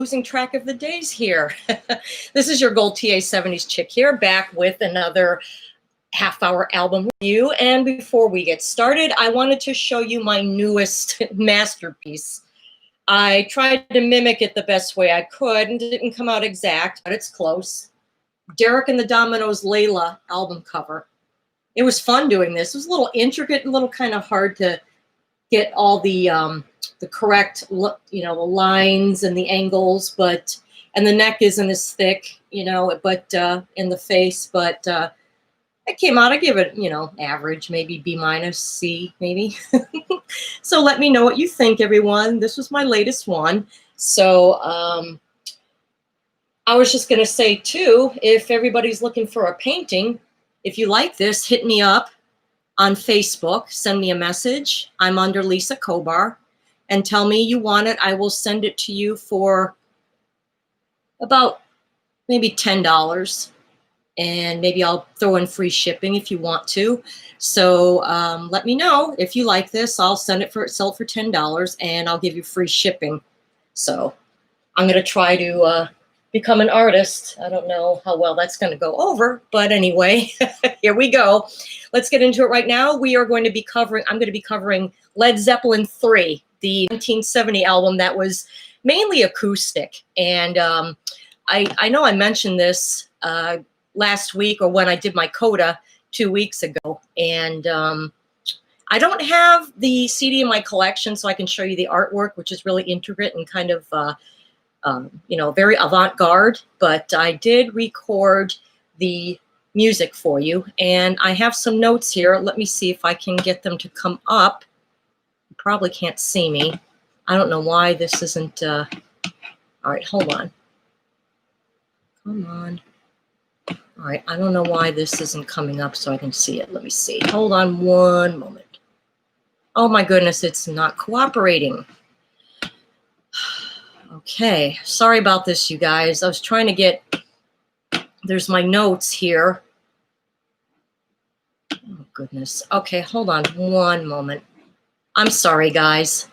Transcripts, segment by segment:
Losing track of the days here. This is your Gold TA 70s chick here, back with another half-hour album review. And before we get started, I wanted to show you my newest masterpiece. I tried to mimic it the best way I could and it didn't come out exact, but it's close. Derek and the Dominoes' Layla album cover. It was fun doing this. It was a little intricate, a little kind of hard to get all the correct, the lines and the angles, and the neck isn't as thick, but in the face, but it came out. I give it, average, maybe B minus, C, maybe. So let me know what you think, everyone. This was my latest one. So I was just going to say, too, if everybody's looking for a painting, if you like this, hit me up on Facebook. Send me a message. I'm under Lisa Kobar. And tell me you want it. I will send it to you for about maybe $10. And maybe I'll throw in free shipping if you want to. So let me know if you like this. I'll sell it for $10 and I'll give you free shipping. So I'm going to try to become an artist. I don't know how well that's going to go over, but anyway, here we go. Let's get into it right now. I'm going to be covering Led Zeppelin III, the 1970 album that was mainly acoustic. And I know I mentioned this last week or when I did my coda 2 weeks ago. And I don't have the CD in my collection, so I can show you the artwork, which is really intricate and kind of very avant-garde, but I did record the music for you, and I have some notes here. Let me see if I can get them to come up. You probably can't see me. I don't know why this isn't, all right, hold on. Come on. All right, I don't know why this isn't coming up so I can see it. Let me see. Hold on one moment. Oh my goodness, it's not cooperating. Okay, sorry about this, you guys. I was trying to get, there's my notes here. Oh, goodness. Okay, hold on one moment. I'm sorry, guys.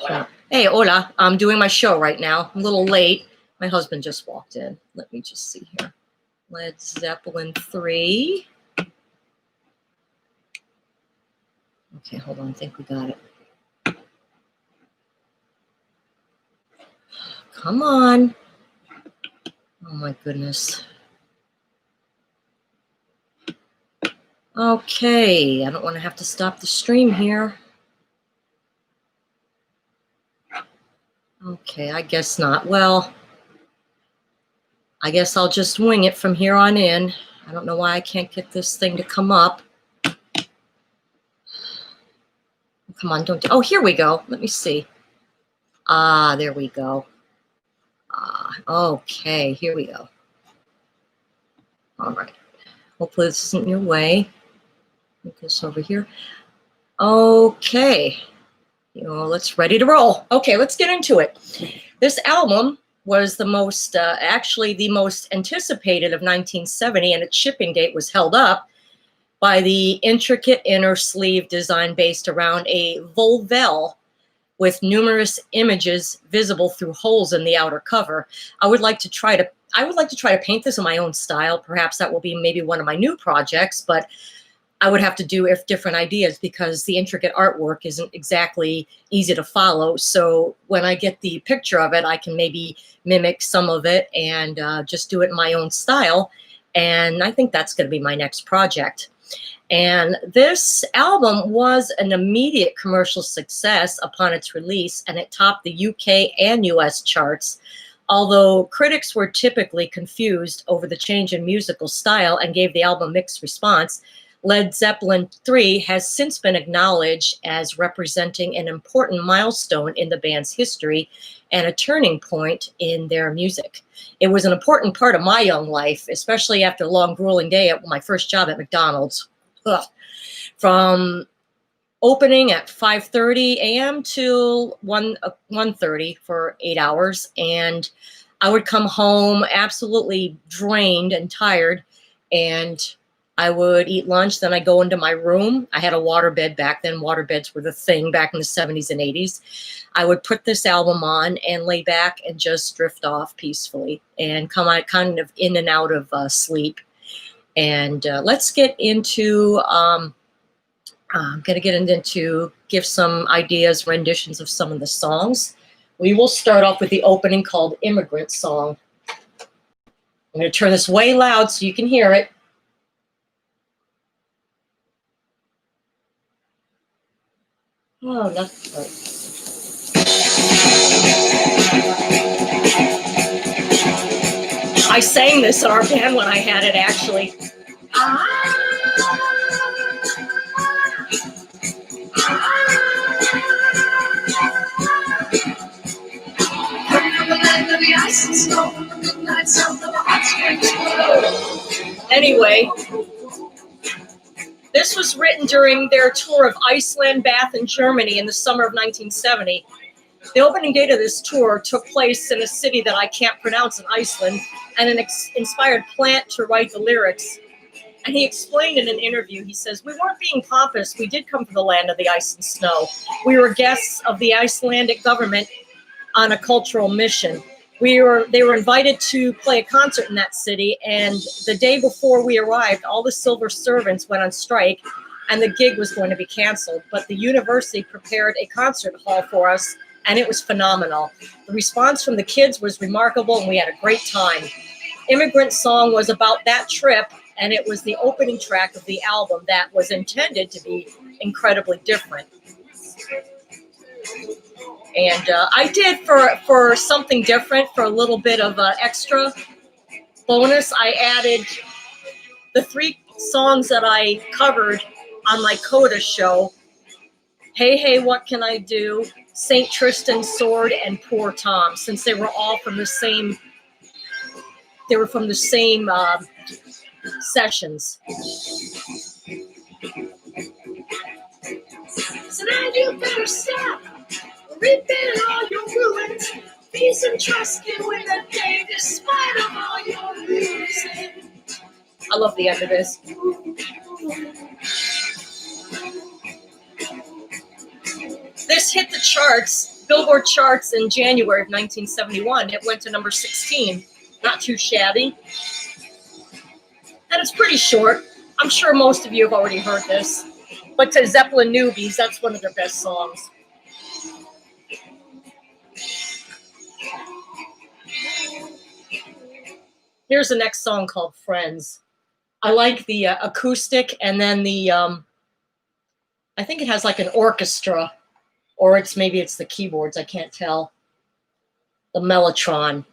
Okay. Hey, hola. I'm doing my show right now. I'm a little late. My husband just walked in. Let me just see here. Led Zeppelin III. Okay, hold on. I think we got it. Come on. Oh, my goodness. Okay, I don't want to have to stop the stream here. Okay, I guess not. Well, I guess I'll just wing it from here on in. I don't know why I can't get this thing to come up. Come on, don't. Oh, here we go. Let me see. Ah, there we go. Okay, here we go. All right. Hopefully this isn't in your way. Put this over here. Okay. Let's ready to roll. Okay, let's get into it. This album was actually the most anticipated of 1970, and its shipping date was held up by the intricate inner sleeve design based around a volvel with numerous images visible through holes in the outer cover. I would like to try to paint this in my own style. Perhaps that will be maybe one of my new projects, but I would have to do different ideas because the intricate artwork isn't exactly easy to follow. So when I get the picture of it, I can maybe mimic some of it and just do it in my own style. And I think that's going to be my next project. And this album was an immediate commercial success upon its release, and it topped the UK and US charts. Although critics were typically confused over the change in musical style and gave the album mixed response, Led Zeppelin III has since been acknowledged as representing an important milestone in the band's history and a turning point in their music. It was an important part of my young life, especially after a long, grueling day at my first job at McDonald's. Ugh. From opening at 5:30 a.m. till 1:30 for 8 hours, and I would come home absolutely drained and tired, and I would eat lunch, then I'd go into my room. I had a waterbed back then. Waterbeds were the thing back in the 70s and 80s. I would put this album on and lay back and just drift off peacefully and come out kind of in and out of sleep. And let's get into, I'm going to get into, give some ideas, renditions of some of the songs. We will start off with the opening called Immigrant Song. I'm going to turn this way loud so you can hear it. Oh, that's right. I sang this in our band when I had it, actually. Anyway, this was written during their tour of Iceland, Bath, and Germany in the summer of 1970. The opening date of this tour took place in a city that I can't pronounce in Iceland, and it inspired Plant to write the lyrics. And he explained in an interview, he says, "We weren't being pompous. We did come from the land of the ice and snow. We were guests of the Icelandic government on a cultural mission. They were invited to play a concert in that city, and the day before we arrived, all the civil servants went on strike, and the gig was going to be canceled. But the university prepared a concert hall for us, and it was phenomenal. The response from the kids was remarkable, and we had a great time." Immigrant Song was about that trip, and it was the opening track of the album that was intended to be incredibly different. And I did, for something different, for a little bit of extra bonus, I added the 3 songs that I covered on my Coda show: Hey, Hey, What Can I Do, St. Tristan's Sword, and Poor Tom, since they were all from the same, sessions. So now you better stop rebuild all your ruins. Peace and trust you in the day, despite of all your losing. I love the end of this. This hit the charts, Billboard charts, in January of 1971. It went to number 16. Not too shabby. And it's pretty short. I'm sure most of you have already heard this. But to Zeppelin newbies, that's one of their best songs. Here's the next song called Friends. I like the acoustic, and then the, I think it has like an orchestra, or maybe it's the keyboards, I can't tell. The mellotron.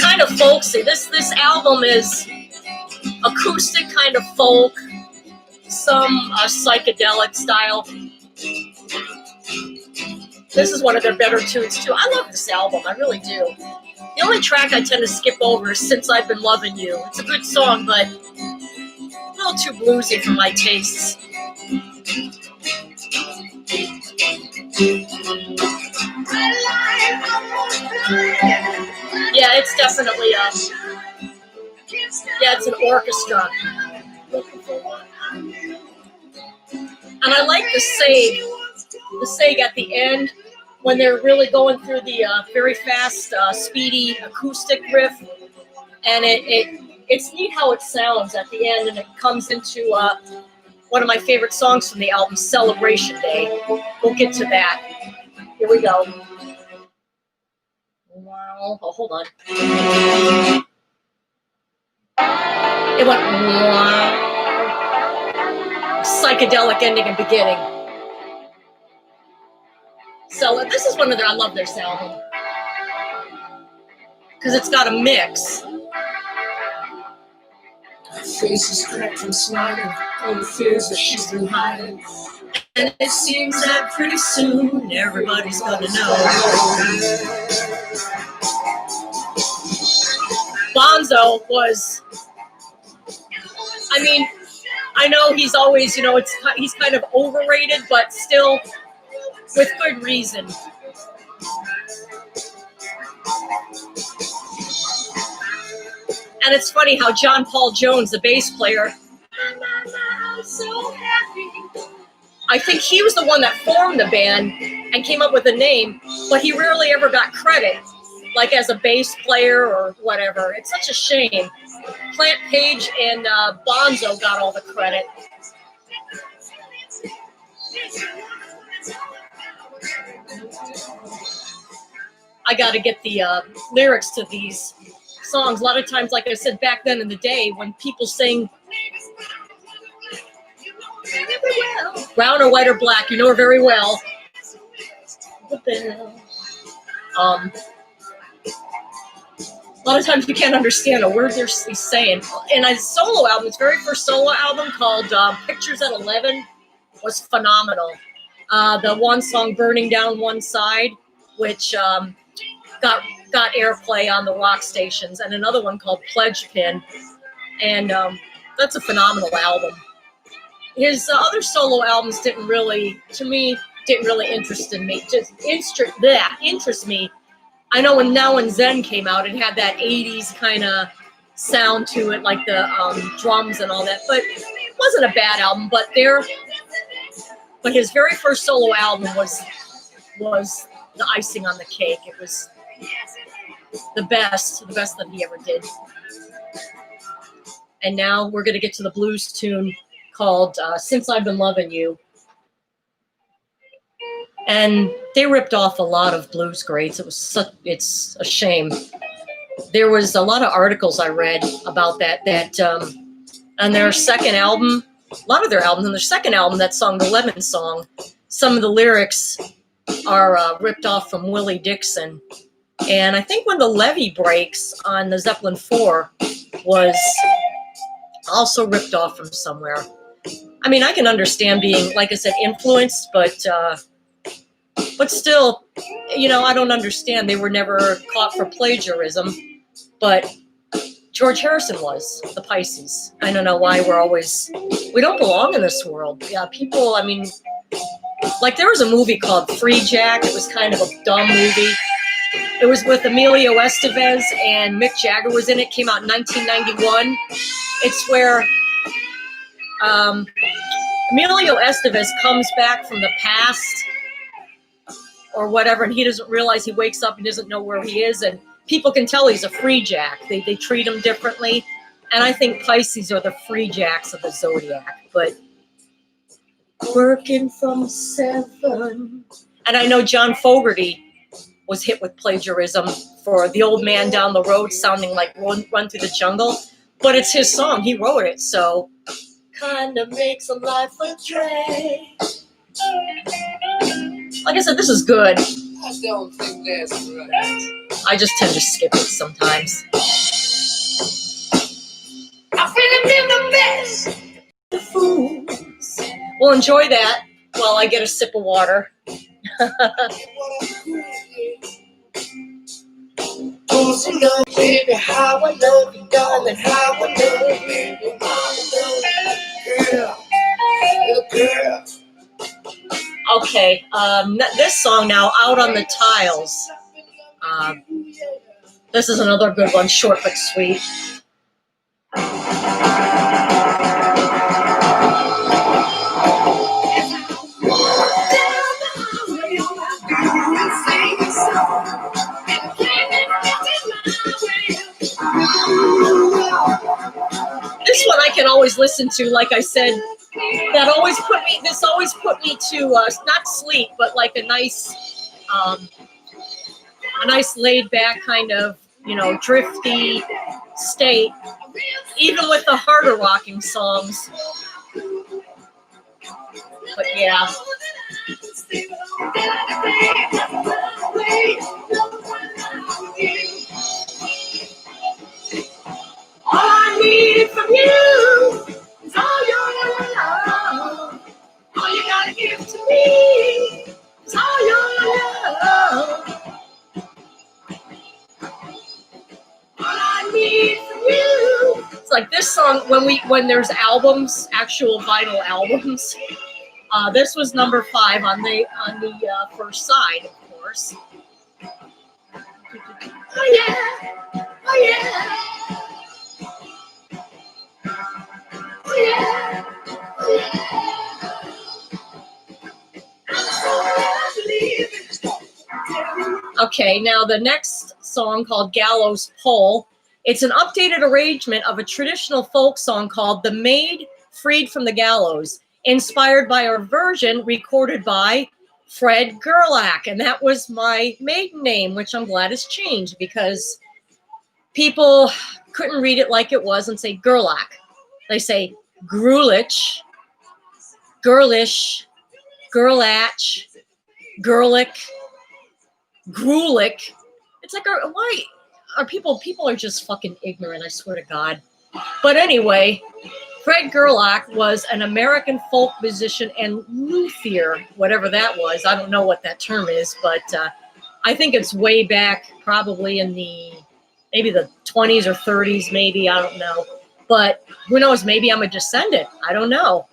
Kind of folksy. This album is acoustic, kind of folk, some psychedelic style. This is one of their better tunes too. I love this album, I really do. The only track I tend to skip over is Since I've Been Loving You. It's a good song, but a little too bluesy for my tastes. Yeah, it's definitely it's an orchestra. And I like the sag at the end when they're really going through the very fast, speedy acoustic riff. And it's neat how it sounds at the end, and it comes into one of my favorite songs from the album, Celebration Day. We'll get to that. Here we go. Wow. Oh, hold on. It went wow. Psychedelic ending and beginning. So this is one of their, I love this album, because it's got a mix. Faces cracked from sliding, all the fears that she's been hiding. And it seems that pretty soon everybody's gonna know. Bonzo was I mean, I know he's always, he's kind of overrated, but still with good reason. And it's funny how John Paul Jones, the bass player, I'm so happy. I think he was the one that formed the band and came up with the name, but he rarely ever got credit, like as a bass player or whatever. It's such a shame. Plant Page and Bonzo got all the credit. I got to get the lyrics to these songs. A lot of times, like I said, back then in the day, when people sing brown or white or black, you know her very well. A lot of times you can't understand a word they're saying. And his solo album, his very first solo album called Pictures at 11 was phenomenal. The one song, Burning Down One Side, which got airplay on the rock stations, and another one called Pledge Pin. And that's a phenomenal album. His other solo albums didn't really interest me. Interest me. I know when Now and Zen came out, it had that 80s kind of sound to it, like the drums and all that. But it wasn't a bad album. But his very first solo album was the icing on the cake. It was the best that he ever did. And now we're going to get to the blues tune called Since I've Been Loving You. And they ripped off a lot of blues greats. It's a shame. There was a lot of articles I read about that on their second album, a lot of their albums, on their second album, that song, the Lemon Song, some of the lyrics are ripped off from Willie Dixon. And I think when the levee breaks on the Zeppelin IV was also ripped off from somewhere. I mean, I can understand being, like I said, influenced, but still, I don't understand. They were never caught for plagiarism, but George Harrison was, the Pisces. I don't know why we don't belong in this world. Yeah, people, I mean, like there was a movie called Free Jack. It was kind of a dumb movie. It was with Emilio Estevez and Mick Jagger was in it. Came out in 1991. It's where Emilio Estevez comes back from the past or whatever, and he doesn't realize, he wakes up and doesn't know where he is, and people can tell he's a free jack. They treat him differently, and I think Pisces are the free jacks of the zodiac. But working from 7, and I know John Fogerty was hit with plagiarism for The Old Man Down the Road, sounding like Run Through the Jungle, but it's his song. He wrote it, so kind of makes a life a drag. Like I said, this is good. I don't think that's right. I just tend to skip it sometimes. I'm feeling in the mess. The fools. Well, enjoy that while I get a sip of water. Don't you know, baby, how I love you, darling, how I love you, how I love you, girl. Okay, this song now, Out on the Tiles. This is another good one, short but sweet. This one I can always listen to, like I said. This always put me to not sleep, but like a nice laid back kind of, drifty state, even with the harder rocking songs. But yeah. All I need from you is all your love. All you gotta give to me is all your love. All I need from you. It's like this song song, when there's albums, actual vinyl albums, this was number 5 on the first side, of course. Oh yeah, oh yeah, oh yeah, oh yeah. Okay, now the next song called Gallows Pole. It's an updated arrangement of a traditional folk song called The Maid Freed from the Gallows, inspired by a version recorded by Fred Gerlach. And that was my maiden name, which I'm glad has changed because people couldn't read it like it was and say Gerlach. They say Grulich, Girlish, Gerlach, Gerlich, Grulich. It's like, why are people are just fucking ignorant, I swear to God. But anyway, Fred Gerlach was an American folk musician and luthier, whatever that was. I don't know what that term is, but I think it's way back, probably in maybe the 20s or 30s, maybe, I don't know. But who knows, maybe I'm a descendant. I don't know.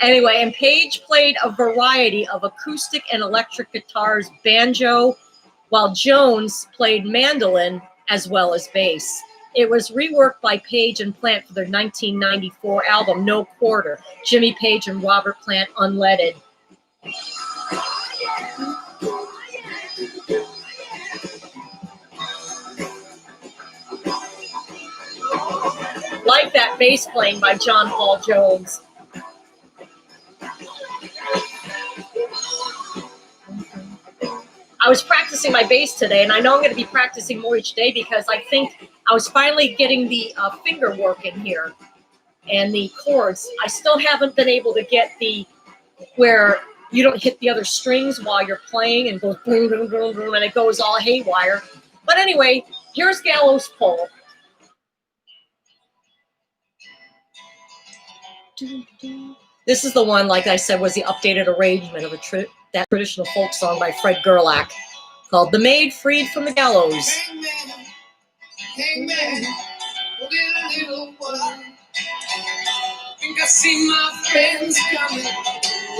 Anyway, and Page played a variety of acoustic and electric guitars, banjo, while Jones played mandolin as well as bass. It was reworked by Page and Plant for their 1994 album, No Quarter, Jimmy Page and Robert Plant Unleaded. Like that bass playing by John Paul Jones. I was practicing my bass today, and I know I'm going to be practicing more each day because I think I was finally getting the finger work in here and the chords. I still haven't been able to get where you don't hit the other strings while you're playing and goes boom, boom, boom, boom, and it goes all haywire. But anyway, here's Gallows Pole. This is the one, like I said, was the updated arrangement of that traditional folk song by Fred Gerlach called The Maid Freed from the Gallows. Hey man, look at a little while. Think I see my friends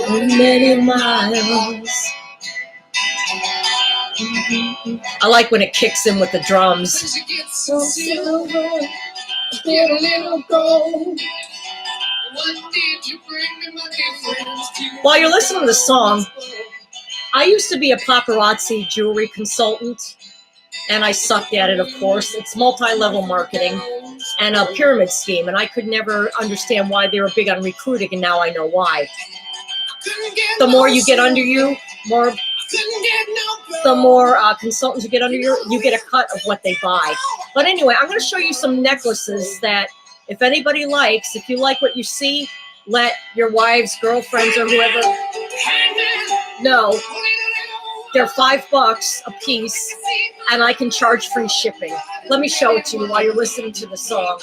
coming many miles. I like when it kicks in with the drums. you get some silver, get a little gold. What did you bring me, my dear friends? While you're listening to the song, I used to be a paparazzi jewelry consultant, and I sucked at it, of course. It's multi-level marketing and a pyramid scheme, and I could never understand why they were big on recruiting, and now I know why. The more you get under you, the more consultants you get under you get a cut of what they buy. But anyway, I'm going to show you some necklaces that if anybody likes, if you like what you see, let your wives, girlfriends, or whoever know. They're $5 a piece, and I can charge free shipping. Let me show it to you while you're listening to the song.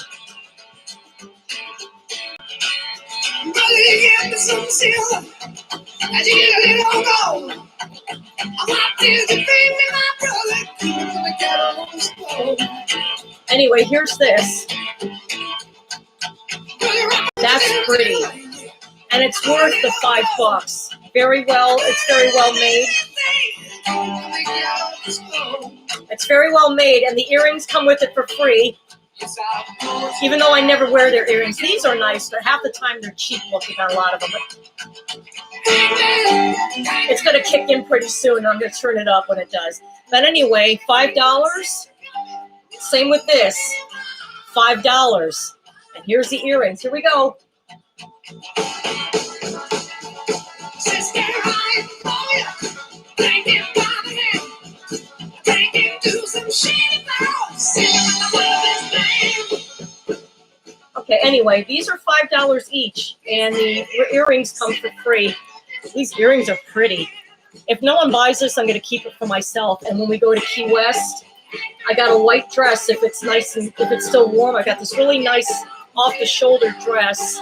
Anyway, here's this. That's pretty. And it's worth the $5. It's very well made. It's very well made, and the earrings come with it for free. Even though I never wear their earrings. These are nice, but half the time they're cheap looking on a lot of them. It's going to kick in pretty soon. I'm going to turn it up when it does. But anyway, $5. Same with this. $5. And here's the earrings. Here we go. Okay, anyway, these are $5 each, and the earrings come for free. These earrings are pretty. If no one buys this, I'm going to keep it for myself. And when we go to Key West, I got a white dress. If it's nice and if it's still warm, I got this really nice off-the-shoulder dress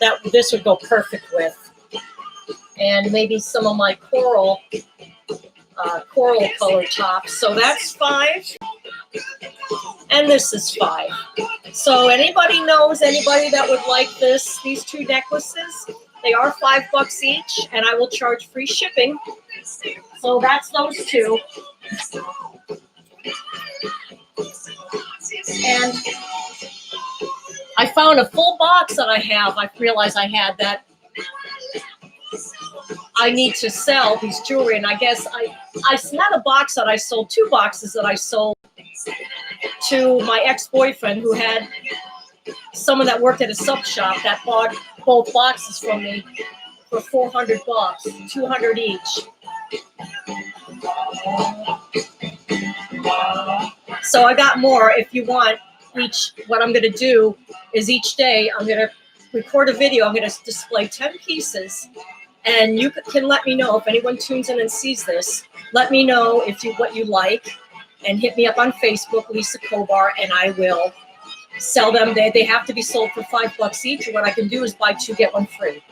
that this would go perfect with. And maybe some of my coral color tops. So that's $5. and this is 5. So anybody knows anybody that would like these 2 necklaces? They are $5 each, and I will charge free shipping. So that's those 2. And I found a full box that I have. I realized I had that I need to sell these jewelry, and I guess I had a box that I sold, 2 boxes that I sold to my ex-boyfriend who had someone that worked at a sub shop that bought both boxes from me for $400, 200 each. So I got more if you want. What I'm going to do is each day I'm going to record a video. I'm going to display 10 pieces, and you can let me know if anyone tunes in and sees this. Let me know what you like, and hit me up on Facebook, Lisa Kobar, and I will sell them. They have to be sold for $5 each, and what I can do is buy 2, get 1 free.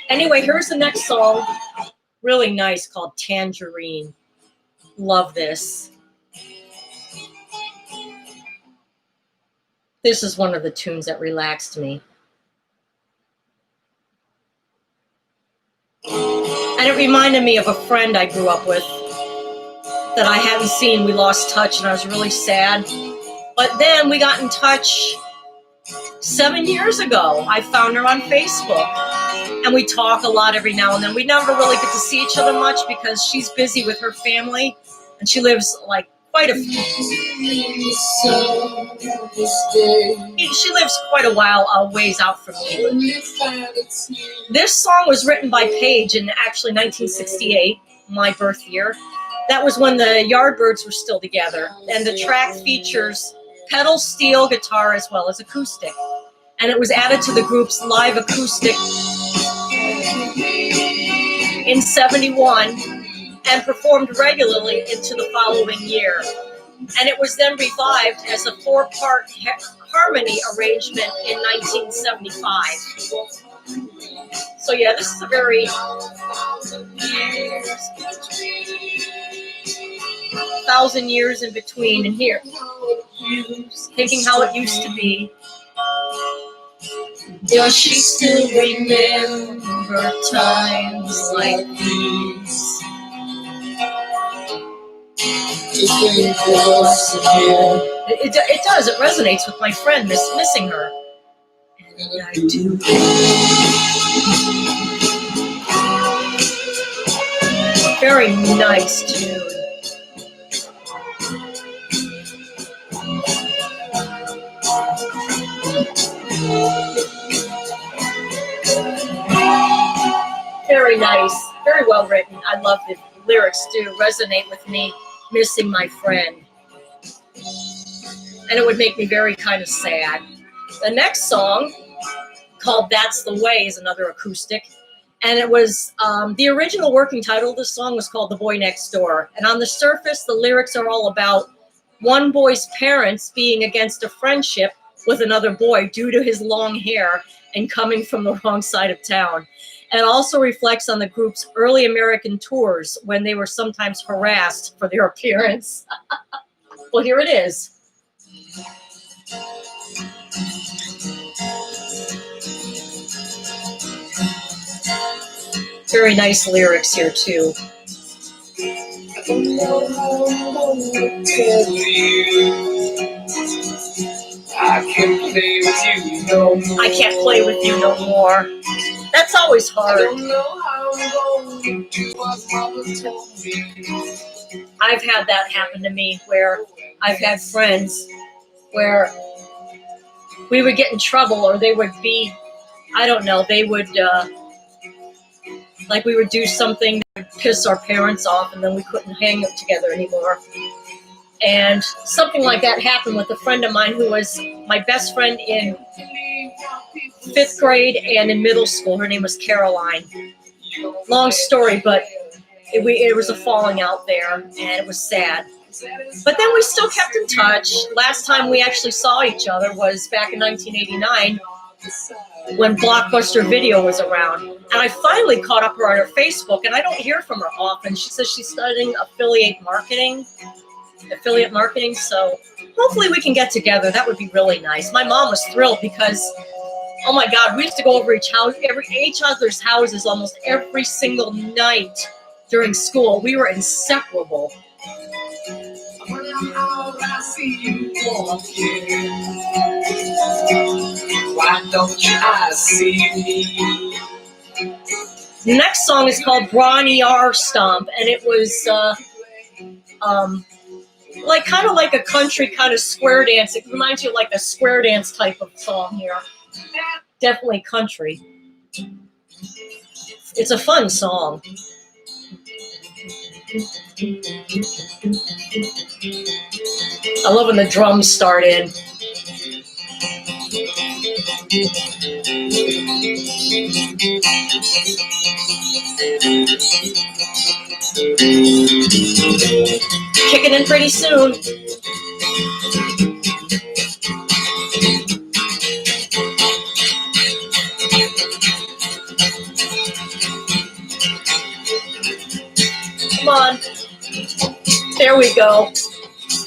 Anyway, here's the next song. Really nice, called Tangerine. Love this. This is one of the tunes that relaxed me. And it reminded me of a friend I grew up with that I hadn't seen. We lost touch, and I was really sad. But then we got in touch 7 years ago. I found her on Facebook, and we talk a lot every now and then. We never really get to see each other much because she's busy with her family, and she lives quite a few. She lives quite a ways out from me. This song was written by Paige in actually 1968, my birth year. That was when the Yardbirds were still together, and the track features pedal steel guitar as well as acoustic. And it was added to the group's live acoustic in '71 and performed regularly into the following year. And it was then revived as a 4-part harmony arrangement in 1975. So yeah, this is a very 1,000 years in between, and here, thinking how it used to be. Does she still remember times like these? It does. It resonates with my friend missing her. And I do. Very nice tune. Very nice. Very well written. I love the lyrics too. Resonate with me. Missing my friend. And it would make me very kind of sad. The next song, called That's the Way, is another acoustic. And it was, the original working title of the song was called The Boy Next Door. And on the surface, the lyrics are all about one boy's parents being against a friendship with another boy due to his long hair and coming from the wrong side of town. And also reflects on the group's early American tours when they were sometimes harassed for their appearance. Well, here it is. Very nice lyrics here, too. I don't know how I'm gonna tell you. I can't play with you no more. I can't play with you no more. That's always hard. I don't know how I'm going to do what mama told me. I've had that happen to me where I've had friends where we would get in trouble, or they would be, I don't know, they would, like we would do something that would piss our parents off, and then we couldn't hang out together anymore. And something like that happened with a friend of mine who was my best friend in 5th grade and in middle school. Her name was Caroline. Long story, but it was a falling out there, and it was sad. But then we still kept in touch. Last time we actually saw each other was back in 1989 when Blockbuster Video was around. And I finally caught up with her on her Facebook, and I don't hear from her often. She says she's studying affiliate marketing. affiliate marketing. So hopefully we can get together. That would be really nice. My mom was thrilled because, oh my God, we used to go over each other's houses almost every single night during school. We were inseparable. I see you walking. Why don't your eyes see me? The next song is called Brawny R Stomp, and it was like kind of like a country kind of square dance. It reminds you of like a square dance type of song here. Definitely country. It's a fun song. I love when the drums start in. Kicking in pretty soon. Come on. There we go.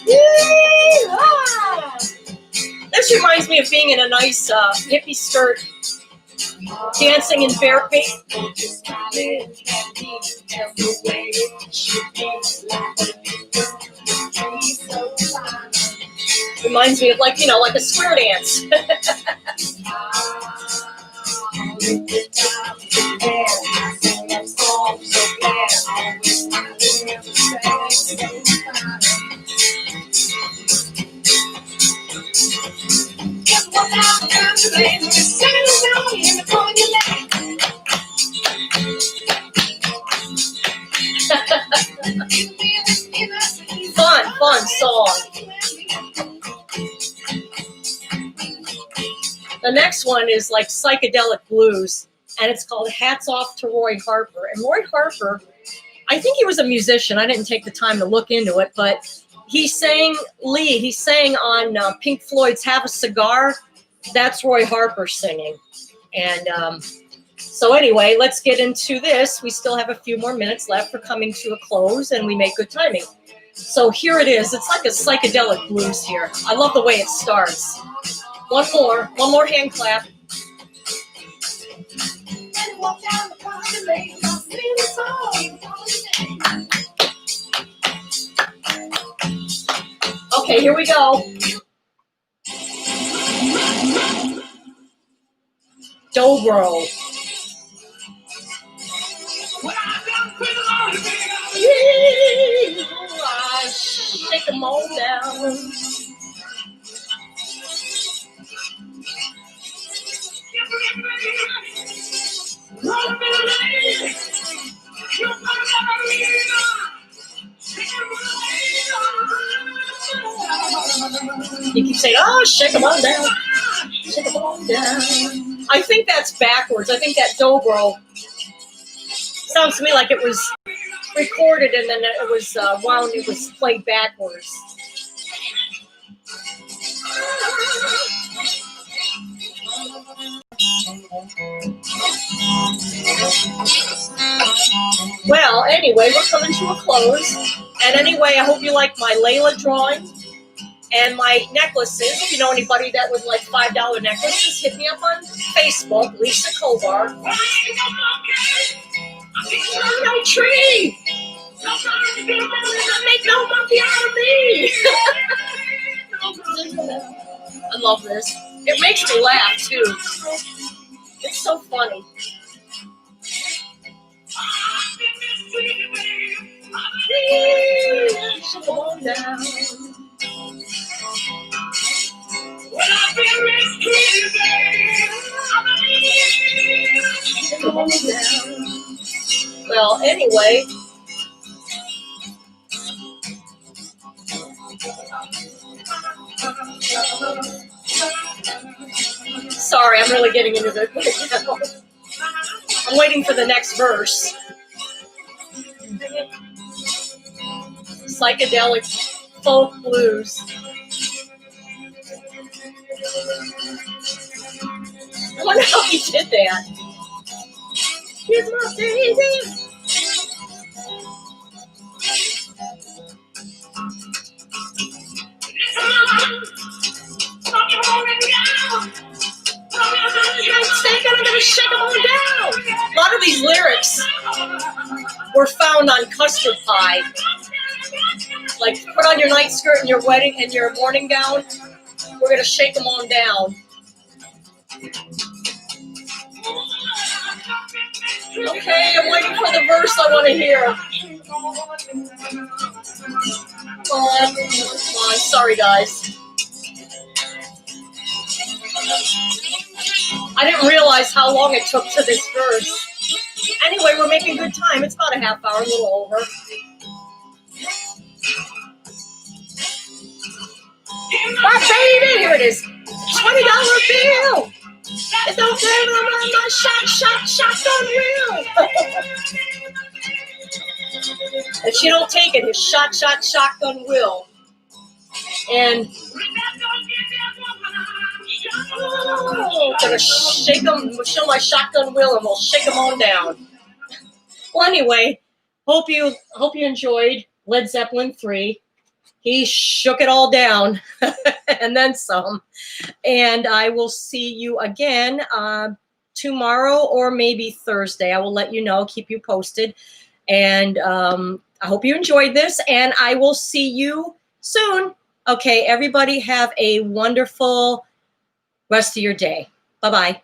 Yee-haw! This reminds me of being in a nice hippie skirt, dancing in bare feet. Reminds me of like, like a square dance. Fun song. The next one is like psychedelic blues, and it's called Hats Off to Roy Harper. And Roy Harper, I think he was a musician. I didn't take the time to look into it, but he sang on Pink Floyd's Have a Cigar. That's Roy Harper singing. And so anyway, let's get into this. We still have a few more minutes left. We're coming to a close, and we make good timing. So here it is. It's like a psychedelic blues here. I love the way it starts. One more hand clap. Okay, here we go. Dobro. Shake them all down. You keep saying, oh, shake them all down. Shake them all down. I think that's backwards. I think that dobro sounds to me like it was recorded and then it was wound, it was played backwards. Well, anyway, we're coming to a close. And anyway, I hope you like my Layla drawing and my necklaces. If you know anybody that would like $5 necklaces, hit me up on Facebook, Lisa Kobar. No tree! Make no monkey out of me! I love this. It makes me laugh, too. It's so funny. Come on down. Come on down. Well, anyway. Sorry, I'm really getting into it right now. I'm waiting for the next verse. Psychedelic folk blues. I wonder how he did that. Here's my baby. were found on custard pie. Like, put on your night skirt and your wedding and your morning gown. We're going to shake them on down. Okay, I'm waiting for the verse I want to hear. Come on, sorry guys. I didn't realize how long it took to this verse. Anyway, we're making good time. It's about a half hour, a little over. My baby, here it is. $20 bill. It don't give them my shotgun will. If she don't take it, his shotgun will. And gonna shake them, show my shotgun will, and we'll shake them on down. Well, anyway, hope you enjoyed Led Zeppelin III. He shook it all down and then some. And I will see you again tomorrow or maybe Thursday. I will let you know, keep you posted. And I hope you enjoyed this, and I will see you soon. Okay, everybody have a wonderful rest of your day. Bye-bye.